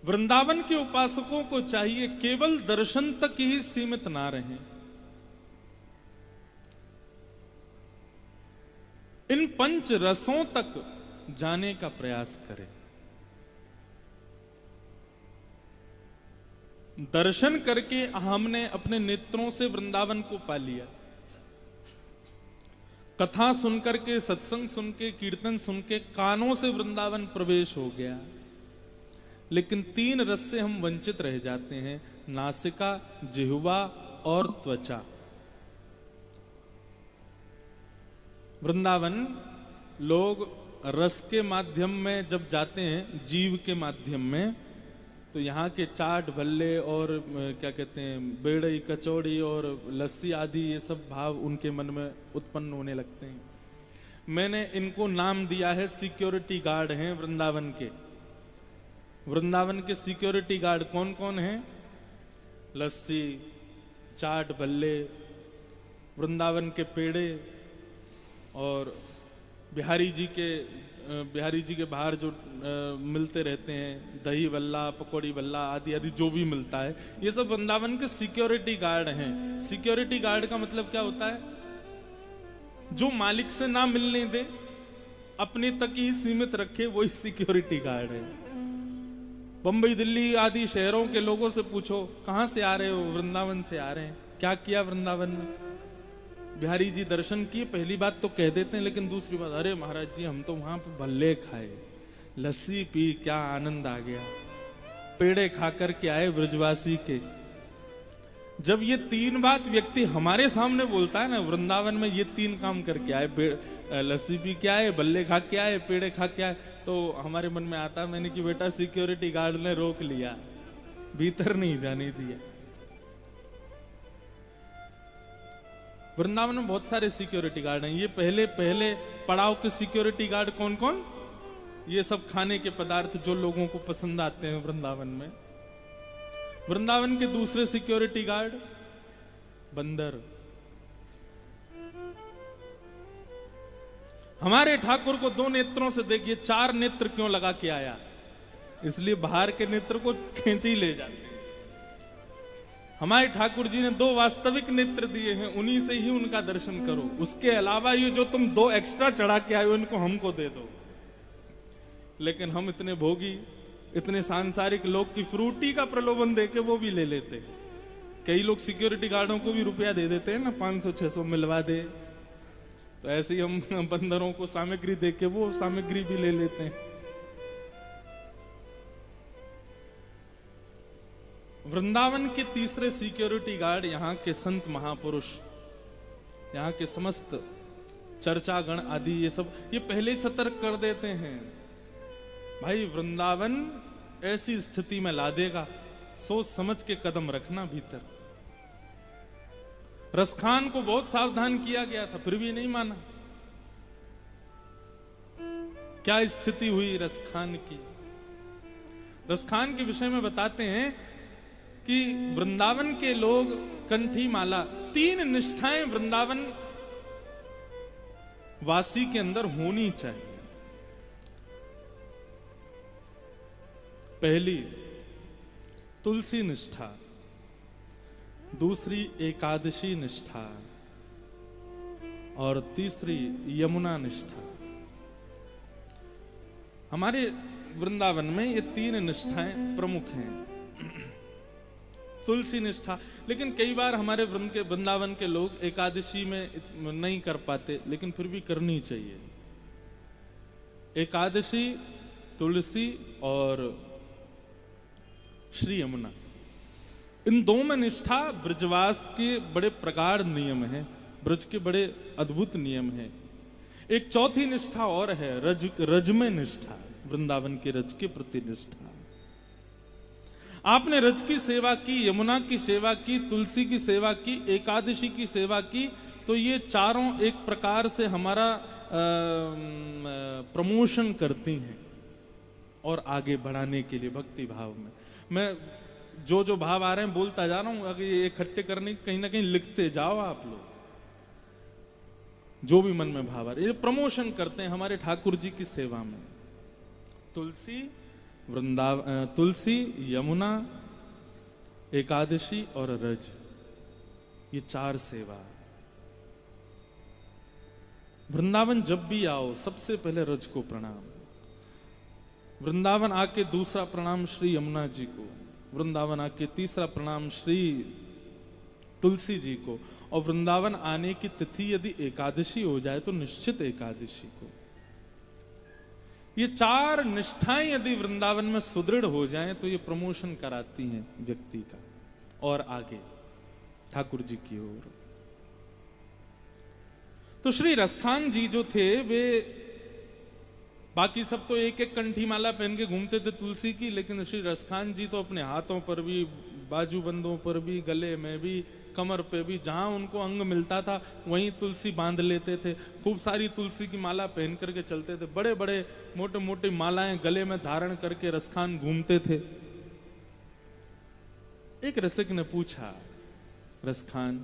वृंदावन के उपासकों को चाहिए केवल दर्शन तक ही सीमित ना रहें, इन पंच रसों तक जाने का प्रयास करें। दर्शन करके हमने अपने नेत्रों से वृंदावन को पा लिया, कथा सुनकर के, सत्संग सुन के, कीर्तन सुन के कानों से वृंदावन प्रवेश हो गया, लेकिन तीन रस से हम वंचित रह जाते हैं, नासिका, जिह्वा और त्वचा। वृंदावन लोग रस के माध्यम में जब जाते हैं, जीव के माध्यम में, तो यहाँ के चाट भल्ले और क्या कहते हैं बेड़ई कचौड़ी और लस्सी आदि ये सब भाव उनके मन में उत्पन्न होने लगते हैं। मैंने इनको नाम दिया है सिक्योरिटी गार्ड हैं वृंदावन के। वृंदावन के सिक्योरिटी गार्ड कौन कौन हैं? लस्सी, चाट भल्ले, वृंदावन के पेड़े और बिहारी जी के बाहर जो मिलते रहते हैं, दही बल्ला, पकौड़ी बल्ला आदि आदि जो भी मिलता है, ये सब वृंदावन के सिक्योरिटी गार्ड हैं। सिक्योरिटी गार्ड का मतलब क्या होता है? जो मालिक से ना मिलने दे, अपने तक ही सीमित रखे, वही सिक्योरिटी गार्ड है। बंबई, दिल्ली आदि शहरों के लोगों से पूछो कहां से आ रहे हो? वृंदावन से आ रहे हैं। क्या किया वृंदावन में? बिहारी जी दर्शन किए, पहली बात तो कह देते हैं, लेकिन दूसरी बात, अरे महाराज जी हम तो वहां पे भल्ले खाए, लस्सी पी, क्या आनंद आ गया, पेड़े खा करके आए ब्रजवासी के। जब ये तीन बात व्यक्ति हमारे सामने बोलता है ना, वृंदावन में ये तीन काम करके आए, लस्सी पी के आए, बल्ले खा के आए, पेड़े खा के आए, तो हमारे मन में आता, मैंने कि बेटा सिक्योरिटी गार्ड ने रोक लिया, भीतर नहीं जाने दिया। वृंदावन में बहुत सारे सिक्योरिटी गार्ड हैं। ये पहले पड़ाव के सिक्योरिटी गार्ड कौन कौन? ये सब खाने के पदार्थ जो लोगों को पसंद आते हैं वृंदावन में। वृंदावन के दूसरे सिक्योरिटी गार्ड बंदर। हमारे ठाकुर को दो नेत्रों से देखिए, चार नेत्र क्यों लगा के आया? इसलिए बाहर के नेत्र को खींच ही ले जाते। हमारे ठाकुर जी ने दो वास्तविक नेत्र दिए हैं, उन्हीं से ही उनका दर्शन करो। उसके अलावा ये जो तुम दो एक्स्ट्रा चढ़ा के आए हो, इनको हमको दे दो। लेकिन हम इतने भोगी, इतने सांसारिक लोग की फ्रूटी का प्रलोभन देके वो भी ले लेते। कई लोग सिक्योरिटी गार्डों को भी रुपया दे देते हैं ना, 500-600 मिलवा दे। तो ऐसे ही हम बंदरों को सामग्री देके वो सामग्री भी ले लेते हैं। वृंदावन के तीसरे सिक्योरिटी गार्ड यहाँ के संत महापुरुष, यहाँ के समस्त चर्चागण आदि, ये सब ये पहले ही सतर्क कर देते हैं, भाई वृंदावन ऐसी स्थिति में ला देगा, सोच समझ के कदम रखना भीतर। रसखान को बहुत सावधान किया गया था, फिर भी नहीं माना। क्या स्थिति हुई रसखान की? रसखान के विषय में बताते हैं कि वृंदावन के लोग कंठी माला, 3 निष्ठाएं वृंदावन वासी के अंदर होनी चाहिए। पहली तुलसी निष्ठा, दूसरी एकादशी निष्ठा और तीसरी यमुना निष्ठा। हमारे वृंदावन में ये 3 निष्ठाएं प्रमुख हैं। तुलसी निष्ठा, लेकिन कई बार हमारे वृंदावन के लोग एकादशी में नहीं कर पाते, लेकिन फिर भी करनी चाहिए। एकादशी, तुलसी और श्री यमुना, इन 2 में निष्ठा ब्रजवास के बड़े प्रगाढ़ नियम हैं, ब्रज के बड़े अद्भुत नियम हैं। एक चौथी निष्ठा और है, रज में निष्ठा, वृंदावन के रज के प्रति निष्ठा। आपने रज की सेवा की, यमुना की सेवा की, तुलसी की सेवा की, एकादशी की सेवा की, तो ये चारों एक प्रकार से हमारा प्रमोशन करती हैं और आगे बढ़ाने के लिए भक्ति भाव में। मैं जो भाव आ रहे हैं बोलता जा रहा हूं, अगर ये इकट्ठे करने कहीं ना कहीं लिखते जाओ आप लोग, जो भी मन में भाव आ रहे, ये प्रमोशन करते हैं हमारे ठाकुर जी की सेवा में। तुलसी, तुलसी, यमुना, एकादशी और रज, ये 4 सेवा। वृंदावन जब भी आओ सबसे पहले रज को प्रणाम। वृंदावन आके दूसरा प्रणाम श्री यमुना जी को, वृंदावन आके तीसरा प्रणाम श्री तुलसी जी को, और वृंदावन आने की तिथि यदि एकादशी हो जाए तो निश्चित एकादशी को। ये 4 निष्ठाएं यदि वृंदावन में सुदृढ़ हो जाएं तो ये प्रमोशन कराती हैं व्यक्ति का और आगे ठाकुर जी की ओर। तो श्री रसखान जी जो थे वे, बाकी सब तो एक एक कंठी माला पहन के घूमते थे तुलसी की, लेकिन श्री रसखान जी तो अपने हाथों पर भी, बाजूबंदों पर भी, गले में भी, कमर पे भी, जहां उनको अंग मिलता था वहीं तुलसी बांध लेते थे। खूब सारी तुलसी की माला पहन करके चलते थे, बड़े बड़े मोटे मोटे मालाएं गले में धारण करके रसखान घूमते थे। एक रसिक ने पूछा, रसखान,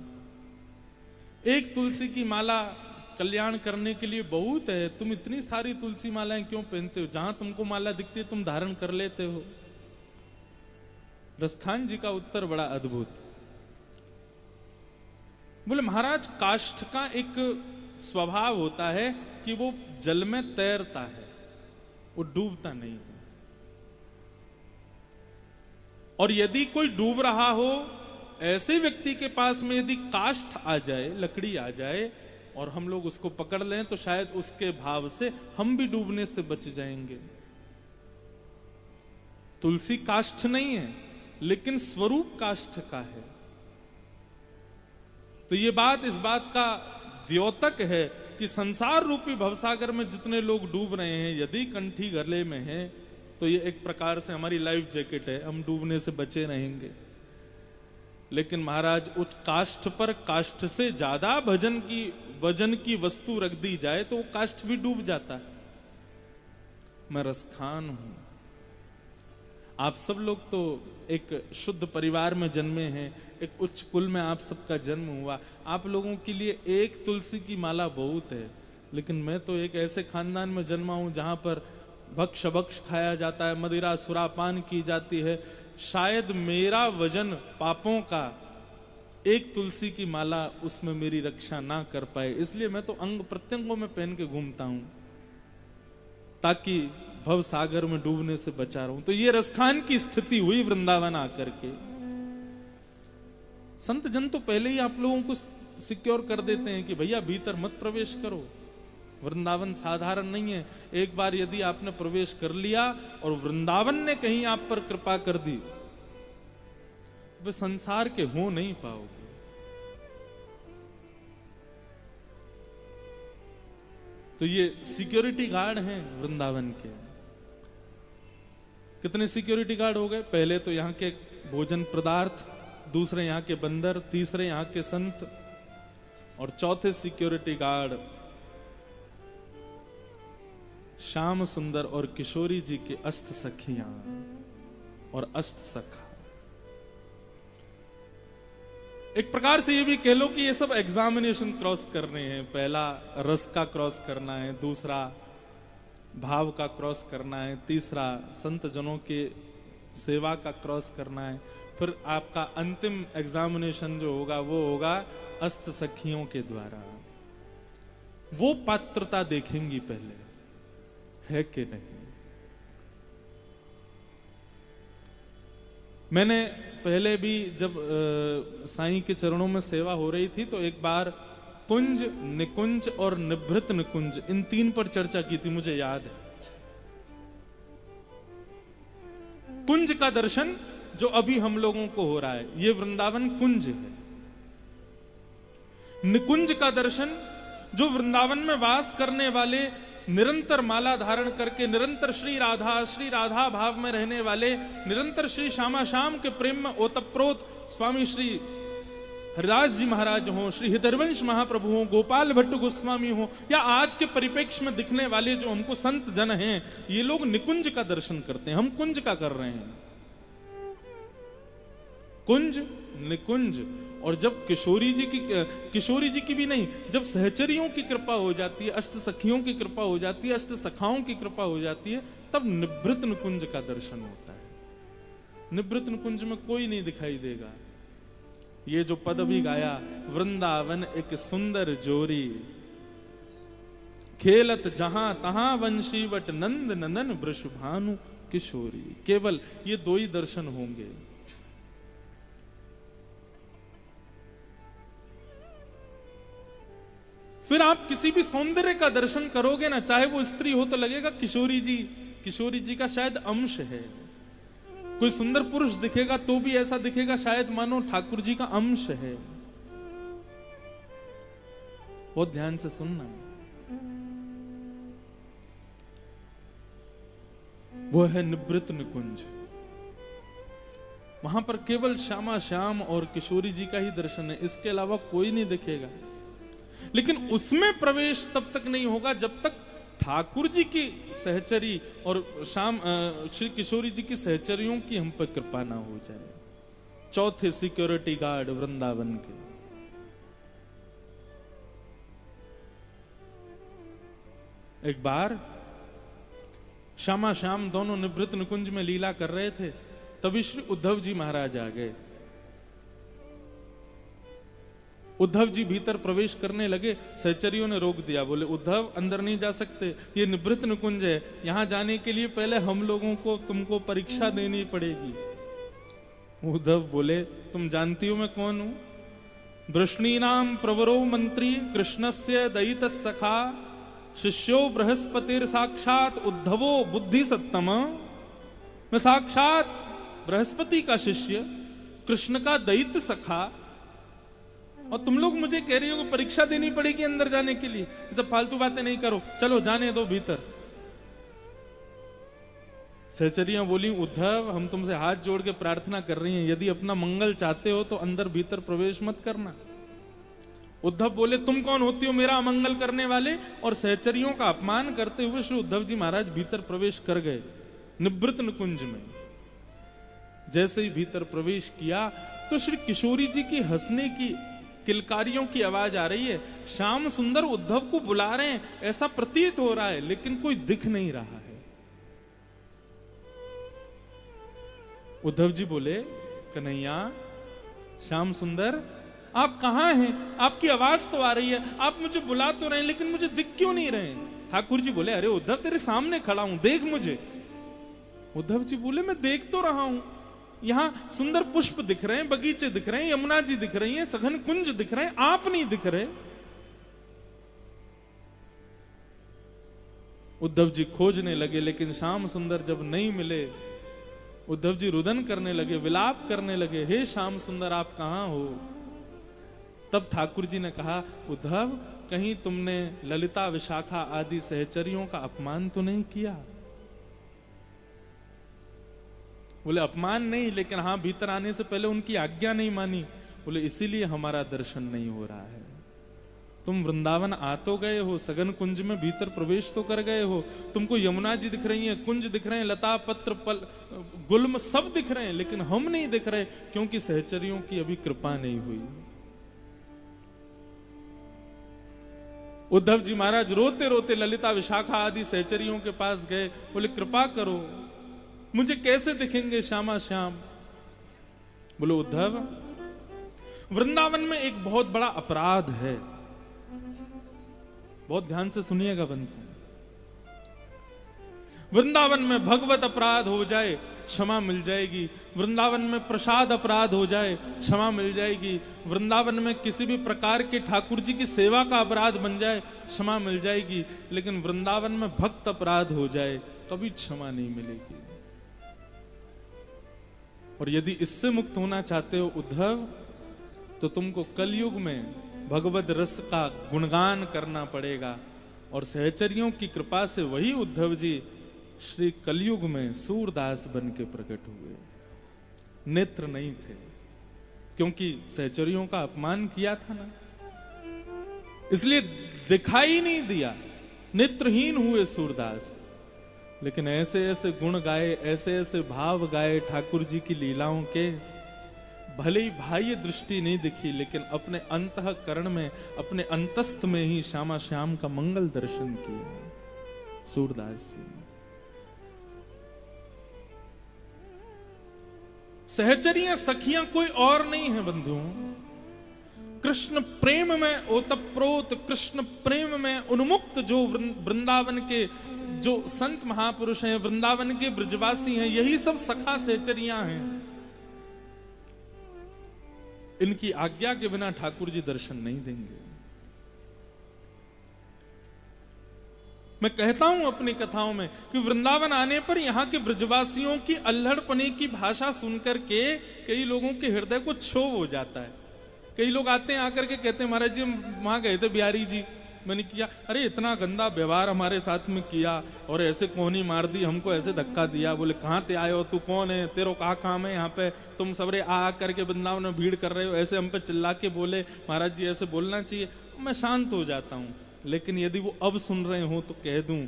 एक तुलसी की माला कल्याण करने के लिए बहुत है, तुम इतनी सारी तुलसी मालाएं क्यों पहनते हो? जहां तुमको माला दिखती है तुम धारण कर लेते हो। रसखान जी का उत्तर बड़ा अद्भुत। बोले, महाराज, काष्ठ का एक स्वभाव होता है कि वो जल में तैरता है, वो डूबता नहीं है। और यदि कोई डूब रहा हो, ऐसे व्यक्ति के पास में यदि काष्ठ आ जाए, लकड़ी आ जाए और हम लोग उसको पकड़ लें तो शायद उसके भाव से हम भी डूबने से बच जाएंगे। तुलसी काष्ठ नहीं है, लेकिन स्वरूप काष्ठ का है। तो ये बात इस बात का द्योतक है कि संसार रूपी भवसागर में जितने लोग डूब रहे हैं, यदि कंठी गले में है तो ये एक प्रकार से हमारी लाइफ जैकेट है, हम डूबने से बचे रहेंगे। लेकिन महाराज, उस काष्ठ पर काष्ठ से ज्यादा वजन की वस्तु रख दी जाए तो वो काष्ठ भी डूब जाता है। मैं रसखान हूं। आप सब लोग तो एक शुद्ध परिवार में जन्मे हैं, एक उच्च कुल में आप सबका जन्म हुआ। आप लोगों के लिए एक तुलसी की माला बहुत है, लेकिन मैं तो एक ऐसे खानदान में जन्मा हूं जहां पर भक्ष भक्ष खाया जाता है, मदिरा सुरापान की जाती है। शायद मेरा वजन पापों का एक तुलसी की माला उसमें मेरी रक्षा ना कर पाए, इसलिए मैं तो अंग प्रत्यंगों में पहन के घूमता हूं ताकि भव सागर में डूबने से बचा रहूं। तो ये रसखान की स्थिति हुई वृंदावन आकर के। संत जन तो पहले ही आप लोगों को सिक्योर कर देते हैं कि भैया भीतर मत प्रवेश करो, वृंदावन साधारण नहीं है। एक बार यदि आपने प्रवेश कर लिया और वृंदावन ने कहीं आप पर कृपा कर दी, वे संसार के हो नहीं पाओगे। तो ये सिक्योरिटी गार्ड हैं वृंदावन के। कितने सिक्योरिटी गार्ड हो गए? पहले तो यहाँ के भोजन पदार्थ, दूसरे यहाँ के बंदर, तीसरे यहाँ के संत, और चौथे सिक्योरिटी गार्ड श्याम सुंदर और किशोरी जी के अष्ट सखियां और अष्ट सखा। एक प्रकार से ये भी कह लो कि ये सब एग्जामिनेशन क्रॉस करने हैं। पहला रस का क्रॉस करना है, दूसरा भाव का क्रॉस करना है, तीसरा संत जनों के सेवा का क्रॉस करना है, फिर आपका अंतिम एग्जामिनेशन जो होगा वो होगा अष्ट सखियों के द्वारा। वो पात्रता देखेंगी पहले, है कि नहीं। मैंने पहले भी जब साईं के चरणों में सेवा हो रही थी तो एक बार कुंज, निकुंज और निभृत निकुंज, इन 3 पर चर्चा की थी, मुझे याद है। कुंज का दर्शन जो अभी हम लोगों को हो रहा है, ये वृंदावन कुंज है। निकुंज का दर्शन जो वृंदावन में वास करने वाले, निरंतर माला धारण करके, निरंतर श्री राधा भाव में रहने वाले, निरंतर श्री श्यामा श्याम के प्रेम में ओतप्रोत स्वामी श्री हरिदास जी महाराज हो, श्री हृदयवंश महाप्रभु हो, गोपाल भट्ट गोस्वामी हो, या आज के परिप्रेक्ष्य में दिखने वाले जो हमको संत जन हैं, ये लोग निकुंज का दर्शन करते हैं। हम कुंज का कर रहे हैं। कुंज, निकुंज और जब किशोरी जी की भी नहीं, जब सहचरियों की कृपा हो जाती है, अष्ट सखियों की कृपा हो जाती है, अष्ट सखाओं की कृपा हो जाती है, तब निभृत निकुंज का दर्शन होता है। निभृत निकुंज में कोई नहीं दिखाई देगा। ये जो पद भी गाया, वृंदावन एक सुंदर जोरी, खेलत जहां तहां वंशी वट नंद नंदन वृषभानु किशोरी। केवल ये दो ही दर्शन होंगे। फिर आप किसी भी सौंदर्य का दर्शन करोगे ना, चाहे वो स्त्री हो, तो लगेगा किशोरी जी का शायद अंश है। कोई सुंदर पुरुष दिखेगा तो भी ऐसा दिखेगा शायद मानो ठाकुर जी का अंश है। बहुत ध्यान से सुनना। वो है निवृत्त निकुंज। वहां पर केवल श्यामा श्याम और किशोरी जी का ही दर्शन है, इसके अलावा कोई नहीं दिखेगा। लेकिन उसमें प्रवेश तब तक नहीं होगा जब तक ठाकुर जी की सहचरी और श्री किशोरी जी की सहचरियों की हम पर कृपा ना हो जाए। चौथे सिक्योरिटी गार्ड वृंदावन के। एक बार श्यामा श्याम दोनों निवृत्त निकुंज में लीला कर रहे थे, तभी श्री उद्धव जी महाराज आ गए। उद्धव जी भीतर प्रवेश करने लगे, सहचरियों ने रोक दिया, बोले उद्धव अंदर नहीं जा सकते, ये निवृत्त निकुंज है, यहां जाने के लिए पहले हम लोगों को तुमको परीक्षा देनी पड़ेगी। उद्धव बोले तुम जानती हो मैं कौन हूं? वृष्णीनाम प्रवरो मंत्री कृष्णस्य दयित सखा शिष्यो बृहस्पतिर साक्षात उद्धवो बुद्धि सत्तम। मैं साक्षात बृहस्पति का शिष्य, कृष्ण का दयित सखा, और तुम लोग मुझे कह रही हो कि परीक्षा देनी पड़ेगी अंदर जाने के लिए। ये सब फालतू बातें नहीं करो, चलो जाने दो भीतर। सहचरियां बोली उद्धव हम तुमसे हाथ जोड़ के प्रार्थना कर रही हैं, यदि अपना मंगल चाहते हो तो अंदर भीतर प्रवेश मत करना। उद्धव बोले तुम कौन होती हो मेरा अमंगल करने वाले? और सहचरियों का अपमान करते हुए श्री उद्धव जी महाराज भीतर प्रवेश कर गए निवृत्त निकुंज में। जैसे ही भीतर प्रवेश किया तो श्री किशोरी जी की हंसने की किलकारियों की आवाज आ रही है। श्याम सुंदर उद्धव को बुला रहे हैं, ऐसा प्रतीत हो रहा है, लेकिन कोई दिख नहीं रहा है। उद्धव जी बोले कन्हैया, श्याम सुंदर आप कहां हैं? आपकी आवाज तो आ रही है, आप मुझे बुला तो रहे हैं, लेकिन मुझे दिख क्यों नहीं रहे? ठाकुर जी बोले अरे उद्धव तेरे सामने खड़ा हूं, देख मुझे। उद्धव जी बोले मैं देख तो रहा हूं, यहां सुंदर पुष्प दिख रहे हैं, बगीचे दिख रहे हैं, यमुना जी दिख रही हैं, सघन कुंज दिख रहे हैं, आप नहीं दिख रहे। उद्धव जी खोजने लगे, लेकिन श्याम सुंदर जब नहीं मिले, उद्धव जी रुदन करने लगे, विलाप करने लगे, हे श्याम सुंदर आप कहां हो? तब ठाकुर जी ने कहा उद्धव कहीं तुमने ललिता विशाखा आदि सहचरियों का अपमान तो नहीं किया? बोले अपमान नहीं, लेकिन हाँ भीतर आने से पहले उनकी आज्ञा नहीं मानी। बोले इसीलिए हमारा दर्शन नहीं हो रहा है। तुम वृंदावन आ तो गए हो, सघन कुंज में भीतर प्रवेश तो कर गए हो, तुमको यमुना जी दिख रही हैं, कुंज दिख रहे हैं, लता पत्र पल गुल्म सब दिख रहे हैं, लेकिन हम नहीं दिख रहे क्योंकि सहचरियों की अभी कृपा नहीं हुई। उद्धव जी महाराज रोते रोते ललिता विशाखा आदि सहचरियों के पास गए, बोले कृपा करो, मुझे कैसे दिखेंगे श्यामा श्याम? बोलो उद्धव वृंदावन में एक बहुत बड़ा अपराध है, बहुत ध्यान से सुनिएगा बंधु। वृंदावन में भगवत अपराध हो जाए क्षमा मिल जाएगी, वृंदावन में प्रसाद अपराध हो जाए क्षमा मिल जाएगी, वृंदावन में किसी भी प्रकार के ठाकुर जी की सेवा का अपराध बन जाए क्षमा मिल जाएगी, लेकिन वृंदावन में भक्त अपराध हो जाए कभी क्षमा नहीं मिलेगी। और यदि इससे मुक्त होना चाहते हो उद्धव, तो तुमको कलयुग में भगवत रस का गुणगान करना पड़ेगा। और सहचरियों की कृपा से वही उद्धव जी श्री कलयुग में सूरदास बन के प्रकट हुए। नेत्र नहीं थे क्योंकि सहचरियों का अपमान किया था ना, इसलिए दिखाई नहीं दिया, नेत्रहीन हुए सूरदास। लेकिन ऐसे ऐसे गुण गाए, ऐसे ऐसे भाव गाए ठाकुर जी की लीलाओं के, भले ही बाह्य दृष्टि नहीं दिखी, लेकिन अपने अंतःकरण में, अपने अंतस्थ में ही श्यामा श्याम का मंगल दर्शन किया सूरदास जी ने। सहचरियां सखियां कोई और नहीं है बंधुओं, कृष्ण प्रेम में ओतप्रोत, कृष्ण प्रेम में उन्मुक्त जो वृंदावन के जो संत महापुरुष हैं, वृंदावन के ब्रजवासी हैं, यही सब सखा सहचरियां हैं। इनकी आज्ञा के बिना ठाकुर जी दर्शन नहीं देंगे। मैं कहता हूं अपनी कथाओं में कि वृंदावन आने पर यहां के ब्रजवासियों की अल्हड़पने की भाषा सुनकर के कई लोगों के हृदय को क्षोभ हो जाता है। कई लोग आते हैं, आकर के कहते हैं महाराज जी हम वहां गए थे बिहारी जी, मैंने किया, अरे इतना गंदा व्यवहार हमारे साथ में किया और ऐसे कोहनी मार दी, हमको ऐसे धक्का दिया। बोले कहाँ ते आए हो, तू कौन है, तेरो क्या काम है यहाँ पे, तुम सबरे आ करके वृंदावन में भीड़ कर रहे हो, ऐसे हम पे चिल्ला के बोले। महाराज जी ऐसे बोलना चाहिए। मैं शांत हो जाता हूँ, लेकिन यदि वो अब सुन रहे हो तो कह दूं,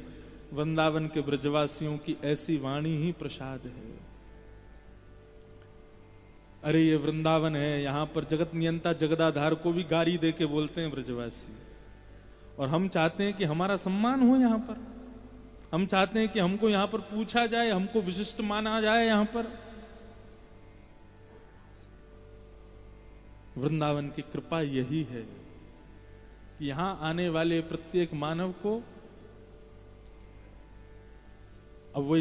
वृंदावन के ब्रजवासियों की ऐसी वाणी ही प्रसाद है। अरे ये वृंदावन है, यहाँ पर जगत नियंता जगदाधार को भी गारी दे के बोलते हैं ब्रजवासी, और हम चाहते हैं कि हमारा सम्मान हो यहाँ पर। हम चाहते हैं कि हमको यहाँ पर पूछा जाए, हमको विशिष्ट माना जाए। यहाँ पर वृंदावन की कृपा यही है कि यहां आने वाले प्रत्येक मानव को अब वो